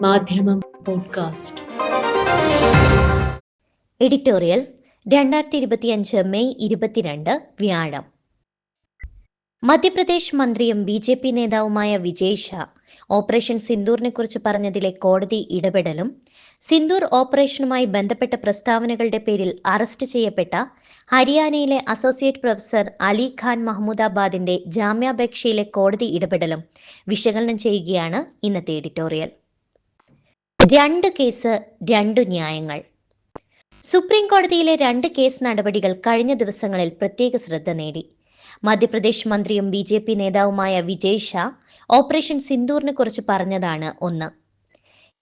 മാധ്യമം podcast. Editorial 2025 May 22 വ്യാഴം. മധ്യപ്രദേശ് മന്ത്രിയും BJP നേതാവുമായ വിജയ് ഷാ ഓപ്പറേഷൻ സിന്ദൂറിനെ കുറിച്ച് പറഞ്ഞതിലെ കോടതി ഇടപെടലും സിന്ദൂർ ഓപ്പറേഷനുമായി ബന്ധപ്പെട്ട പ്രസ്താവനകളുടെ പേരിൽ അറസ്റ്റ് ചെയ്യപ്പെട്ട ഹരിയാനയിലെ അസോസിയേറ്റ് പ്രൊഫസർ അലി ഖാൻ മഹ്മൂദാബാദിന്റെ ജാമ്യാപേക്ഷയിലെ കോടതി ഇടപെടലും വിശകലനം ചെയ്യുകയാണ് ഇന്നത്തെ എഡിറ്റോറിയൽ. 2 കേസ് 2 ന്യായങ്ങൾ. സുപ്രീം കോടതിയിലെ 2 കേസ് നടപടികൾ കഴിഞ്ഞ ദിവസങ്ങളിൽ പ്രത്യേക ശ്രദ്ധ നേടി. മധ്യപ്രദേശ് മന്ത്രിയും BJP നേതാവുമായ വിജയ് ഷാ ഓപ്പറേഷൻ സിന്ദൂറിനെ കുറിച്ച് പറഞ്ഞതാണ് ഒന്ന്.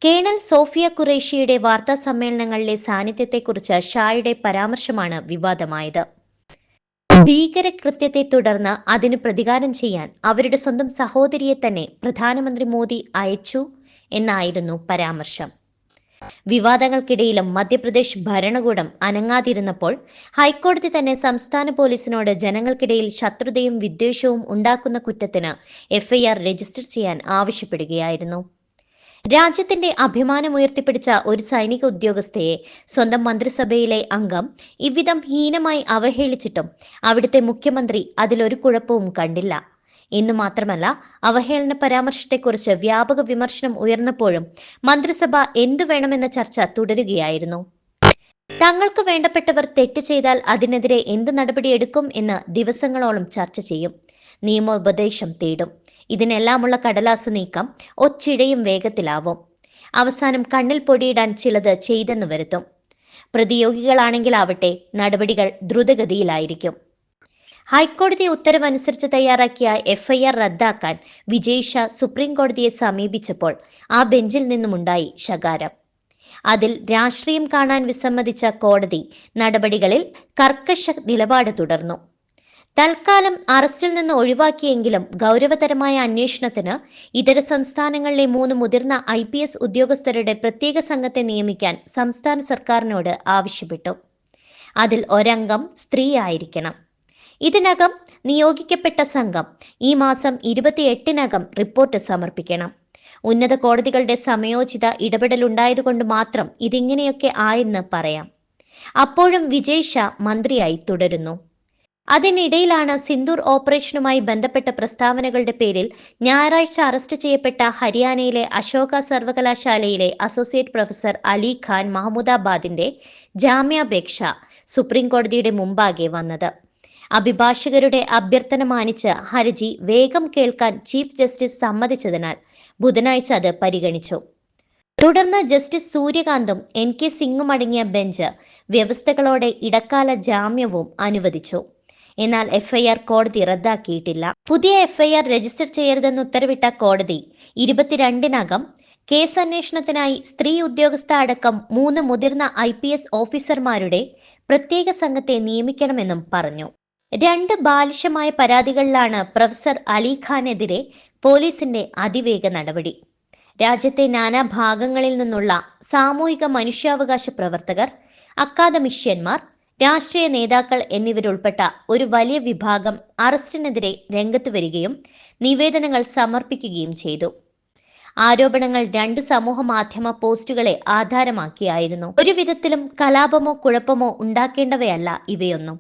കേണൽ സോഫിയ ഖുറേഷിയുടെ വാർത്താ സമ്മേളനങ്ങളിലെ സാന്നിധ്യത്തെക്കുറിച്ച് ഷായുടെ പരാമർശമാണ് വിവാദമായത്. ഭീകരകൃത്യത്തെ തുടർന്ന് അതിന് പ്രതികാരം ചെയ്യാൻ അവരുടെ സ്വന്തം സഹോദരിയെ തന്നെ പ്രധാനമന്ത്രി മോദി അയച്ചു എന്നായിരുന്നു പരാമർശം. വിവാദങ്ങൾക്കിടയിലും മധ്യപ്രദേശ് ഭരണകൂടം അനങ്ങാതിരുന്നപ്പോൾ ഹൈക്കോടതി തന്നെ സംസ്ഥാന പോലീസിനോട് ജനങ്ങൾക്കിടയിൽ ശത്രുതയും വിദ്വേഷവും ഉണ്ടാക്കുന്ന കുറ്റത്തിന് FIR രജിസ്റ്റർ ചെയ്യാൻ ആവശ്യപ്പെടുകയായിരുന്നു. രാജ്യത്തിന്റെ അഭിമാനം ഉയർത്തിപ്പിടിച്ച ഒരു സൈനിക ഉദ്യോഗസ്ഥയെ സ്വന്തം മന്ത്രിസഭയിലെ അംഗം ഇவ்விധം ഹീനമായി അവഹേളിച്ചിട്ടും അവിടുത്തെ മുഖ്യമന്ത്രി അതിലൊരു കുഴപ്പവും കണ്ടില്ല. എന്നു മാത്രമല്ല, അവഹേളന പരാമർശത്തെക്കുറിച്ച് വ്യാപക വിമർശനം ഉയർന്നപ്പോഴും മന്ത്രിസഭ എന്തു വേണമെന്ന ചർച്ച തുടരുകയായിരുന്നു. തങ്ങൾക്ക് വേണ്ടപ്പെട്ടവർ തെറ്റ് ചെയ്താൽ അതിനെതിരെ എന്ത് നടപടിയെടുക്കും എന്ന് ദിവസങ്ങളോളം ചർച്ച ചെയ്യും, നിയമോപദേശം തേടും. ഇതിനെല്ലാമുള്ള കടലാസ് നീക്കം ഒച്ചിഴയും വേഗത്തിലാവും. അവസാനം കണ്ണിൽ പൊടിയിടാൻ ചിലത് ചെയ്തെന്ന് വരുത്തും. പ്രതിയോഗികളാണെങ്കിലാവട്ടെ നടപടികൾ ദ്രുതഗതിയിലായിരിക്കും. ഹൈക്കോടതി ഉത്തരവനുസരിച്ച് തയ്യാറാക്കിയ FIR റദ്ദാക്കാൻ വിജയ് ഷാ സുപ്രീം കോടതിയെ സമീപിച്ചപ്പോൾ ആ ബെഞ്ചിൽ നിന്നുമുണ്ടായി ശകാരം. അതിൽ രാഷ്ട്രീയം കാണാൻ വിസമ്മതിച്ച കോടതി നടപടികളിൽ കർക്കശ നിലപാട് തുടർന്നു. തൽക്കാലം അറസ്റ്റിൽ നിന്ന് ഒഴിവാക്കിയെങ്കിലും ഗൗരവതരമായ അന്വേഷണത്തിന് ഇതര സംസ്ഥാനങ്ങളിലെ 3 മുതിർന്ന IPS ഉദ്യോഗസ്ഥരുടെ പ്രത്യേക സംഘത്തെ നിയമിക്കാൻ സംസ്ഥാന സർക്കാരിനോട് ആവശ്യപ്പെട്ടു. അതിൽ ഒരംഗം സ്ത്രീ ആയിരിക്കണം. ഇതിനകം നിയോഗിക്കപ്പെട്ട സംഘം ഈ മാസം 28-നകം റിപ്പോർട്ട് സമർപ്പിക്കണം. ഉന്നത കോടതികളുടെ സമയോചിത ഇടപെടലുണ്ടായതുകൊണ്ട് മാത്രം ഇതിങ്ങനെയൊക്കെ ആയെന്ന് പറയാം. അപ്പോഴും വിജയ് ഷാ മന്ത്രിയായി തുടരുന്നു. അതിനിടയിലാണ് സിന്ദൂർ ഓപ്പറേഷനുമായി ബന്ധപ്പെട്ട പ്രസ്താവനകളുടെ പേരിൽ ഞായറാഴ്ച അറസ്റ്റ് ചെയ്യപ്പെട്ട ഹരിയാനയിലെ അശോക സർവകലാശാലയിലെ അസോസിയേറ്റ് പ്രൊഫസർ അലി ഖാൻ മഹ്മൂദാബാദിന്റെ ജാമ്യാപേക്ഷ സുപ്രീം കോടതിയുടെ മുമ്പാകെ വന്നത്. അഭിഭാഷകരുടെ അഭ്യർത്ഥന മാനിച്ച് ഹർജി വേഗം കേൾക്കാൻ ചീഫ് ജസ്റ്റിസ് സമ്മതിച്ചതിനാൽ ബുധനാഴ്ച അത് പരിഗണിച്ചു. തുടർന്ന് ജസ്റ്റിസ് സൂര്യകാന്തും NK സിംഗും അടങ്ങിയ ബെഞ്ച് വ്യവസ്ഥകളോടെ ഇടക്കാല ജാമ്യവും അനുവദിച്ചു. എന്നാൽ FIR കോടതി റദ്ദാക്കിയിട്ടില്ല. പുതിയ FIR രജിസ്റ്റർ ചെയ്യരുതെന്ന് ഉത്തരവിട്ട കോടതി 22-നകം കേസ് അന്വേഷണത്തിനായി സ്ത്രീ ഉദ്യോഗസ്ഥ അടക്കം 3 മുതിർന്ന IPS ഓഫീസർമാരുടെ പ്രത്യേക സംഘത്തെ നിയമിക്കണമെന്നും പറഞ്ഞു. 2 ബാലിശമായ പരാതികളിലാണ് പ്രൊഫസർ അലി ഖാനെതിരെ പോലീസിന്റെ അതിവേഗ നടപടി. രാജ്യത്തെ നാനാഭാഗങ്ങളിൽ നിന്നുള്ള സാമൂഹിക മനുഷ്യാവകാശ പ്രവർത്തകർ, അക്കാദമിഷ്യന്മാർ, രാഷ്ട്രീയ നേതാക്കൾ എന്നിവരുൾപ്പെട്ട ഒരു വലിയ വിഭാഗം അറസ്റ്റിനെതിരെ രംഗത്ത് വരികയും നിവേദനങ്ങൾ സമർപ്പിക്കുകയും ചെയ്തു. ആരോപണങ്ങൾ 2 സമൂഹ മാധ്യമ പോസ്റ്റുകളെ ആധാരമാക്കിയായിരുന്നു. ഒരു വിധത്തിലും കലാപമോ കുഴപ്പമോ ഉണ്ടാക്കേണ്ടവയല്ല ഇവയൊന്നും.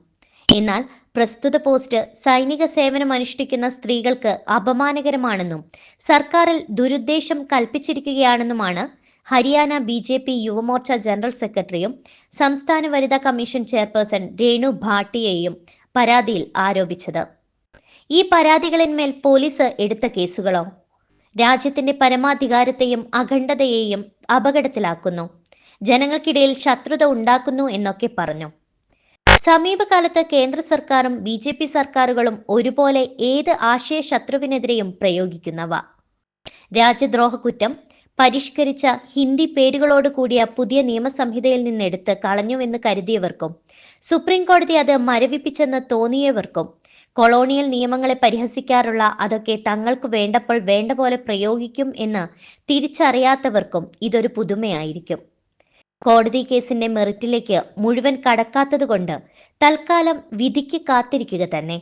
എന്നാൽ പ്രസ്തുത പോസ്റ്റ് സൈനിക സേവനം അനുഷ്ഠിക്കുന്ന സ്ത്രീകൾക്ക് അപമാനകരമാണെന്നും സർക്കാരിൽ ദുരുദ്ദേശം കൽപ്പിച്ചിരിക്കുകയാണെന്നുമാണ് ഹരിയാന BJP യുവമോർച്ച ജനറൽ സെക്രട്ടറിയും സംസ്ഥാന വനിതാ കമ്മീഷൻ ചെയർപേഴ്സൺ രേണു ഭാട്ടിയയും പരാതിയിൽ ആരോപിച്ചത്. ഈ പരാതികളിന്മേൽ പോലീസ് എടുത്ത കേസുകളോ രാജ്യത്തിന്റെ പരമാധികാരത്തെയും അഖണ്ഡതയെയും അപകടത്തിലാക്കുന്നു, ജനങ്ങൾക്കിടയിൽ ശത്രുത ഉണ്ടാക്കുന്നു എന്നൊക്കെ പറഞ്ഞു. സമീപകാലത്ത് കേന്ദ്ര സർക്കാരും BJP സർക്കാരുകളും ഒരുപോലെ ഏത് ആശയ ശത്രുവിനെതിരെയും പ്രയോഗിക്കുന്നവ. രാജ്യദ്രോഹ കുറ്റം പരിഷ്കരിച്ച ഹിന്ദി പേരുകളോട് കൂടിയ പുതിയ നിയമസംഹിതയിൽ നിന്നെടുത്ത് കളഞ്ഞുവെന്ന് കരുതിയവർക്കും സുപ്രീം കോടതി അത് മരവിപ്പിച്ചെന്ന് തോന്നിയവർക്കും കൊളോണിയൽ നിയമങ്ങളെ പരിഹസിക്കാറുള്ള അതൊക്കെ തങ്ങൾക്ക് വേണ്ടപ്പോൾ വേണ്ട പോലെ പ്രയോഗിക്കും എന്ന് തിരിച്ചറിയാത്തവർക്കും ഇതൊരു പുതുമയായിരിക്കും. കോടതി കേസിന്റെ മെറിറ്റിലേക്ക് മുഴുവൻ കടക്കാത്തതുകൊണ്ട് തൽക്കാലം വിധിക്ക് കാത്തിരിക്കുക തന്നെ.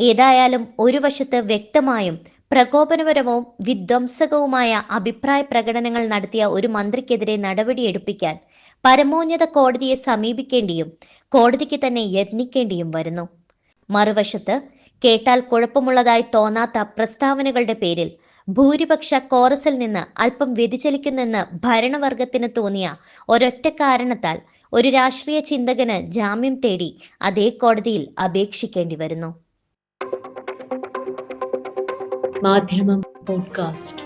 ഏതായാലും ഒരു വശത്ത് വ്യക്തമായും പ്രകോപനപരവും വിധ്വംസകവുമായ അഭിപ്രായ പ്രകടനങ്ങൾ നടത്തിയ ഒരു മന്ത്രിക്കെതിരെ നടപടിയെടുപ്പിക്കാൻ പരമോന്നത കോടതിയെ സമീപിക്കേണ്ടിയും കോടതിക്ക് തന്നെ യത്നിക്കേണ്ടിയും വരുന്നു. മറുവശത്ത് കേട്ടാൽ കുഴപ്പമുള്ളതായി തോന്നാത്ത പ്രസ്താവനകളുടെ പേരിൽ ഭൂരിപക്ഷ കോറസിൽ നിന്ന് അല്പം വ്യതിചലിക്കുന്നെന്ന് ഭരണവർഗത്തിന് തോന്നിയ ഒരൊറ്റ കാരണത്താൽ ഒരു രാഷ്ട്രീയ ചിന്തകന് ജാമ്യം തേടി അതേ കോടതിയിൽ അപേക്ഷിക്കേണ്ടി വരുന്നു. മാധ്യമം പോഡ്കാസ്റ്റ്.